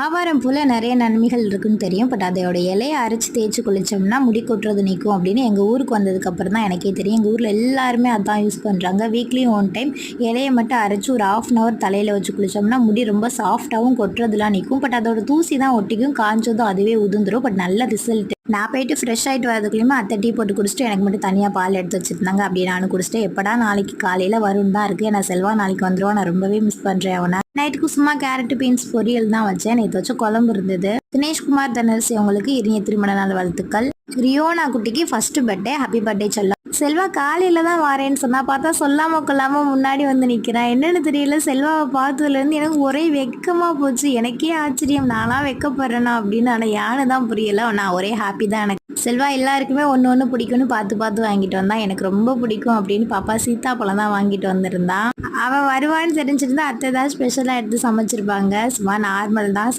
ஆவாரம் பூல நிறைய நன்மைகள் இருக்குன்னு தெரியும். பட் அதோட இலைய அரைச்சு தேய்ச்சு குளிச்சோம்னா முடி கொட்டுறது நிக்கும் அப்படின்னு எங்க ஊருக்கு வந்ததுக்கு அப்புறம் தான் எனக்கே தெரியும். எங்க ஊர்ல எல்லாருமே அதான் யூஸ் பண்றாங்க. வீக்லி ஒன் டைம் இலைய மட்டும் அரைச்சு ஒரு 1/2 அன் ஹவர் தலையில வச்சு குளிச்சோம்னா முடி ரொம்ப சாஃப்டாவும் கொட்டுறதுலாம் நிக்கும். பட் அதோட தூசி தான் ஒட்டிக்கும். காஞ்சதும் அதுவே உதிர்ந்துரும். பட் நல்ல ரிசல்ட். நான் போயிட்டு ஃப்ரெஷ் ஆயிட்டு வரதுக்குள்ளயுமே அத்தை டீ போட்டு குடிச்சிட்டு எனக்கு மட்டும் தனியா பால் எடுத்து வச்சிருந்தாங்க. அப்படியே நானும் குடிச்சிட்டு எப்படா நாளைக்கு காலையில வரும்னு தான் இருக்கு. ஏன்னா செல்வா நாளைக்கு வந்துருவான். நான் ரொம்பவே மிஸ் பண்றேன் அவனை. நைட்டுக்கு சும்மா கேரட் பீன்ஸ் பொரியல் தான் வச்சேன். நேற்று வச்ச குழம்பு இருந்தது. தினேஷ்குமார் தனரசி அவங்களுக்கு இனிய திருமண நாள் வாழ்த்துக்கள். ரியோனா குட்டிக்கு ஃபர்ஸ்ட் பர்த்டே. ஹாப்பி பர்த்டே சொல்லலாம். செல்வா காலையில தான் வரேன்னு சொன்னா, பார்த்தா சொல்லாம கொள்ளாம முன்னாடி வந்து நிக்கிறேன். என்னன்னு தெரியல, செல்வாவை பார்த்ததுல இருந்து எனக்கு ஒரே வெக்கமா போச்சு. எனக்கே ஆச்சரியம், நானா வெக்கப்படுறேனா அப்படின்னு. ஆனா யானு தான் புரியல. நான் ஒரே ஹாப்பி தான் எனக்கு. செல்வா எல்லாருக்குமே ஒன்று ஒன்று பிடிக்கும்னு பார்த்து பார்த்து வாங்கிட்டு வந்தான். எனக்கு ரொம்ப பிடிக்கும் அப்படின்னு பாப்பா சீத்தாப்பழம் தான் வாங்கிட்டு வந்திருந்தான். அவன் வருவான்னு தெரிஞ்சிருந்தா அத்தை ஏதாவது ஸ்பெஷலாக எடுத்து சமைச்சிருப்பாங்க. சும்மா நார்மல் தான்.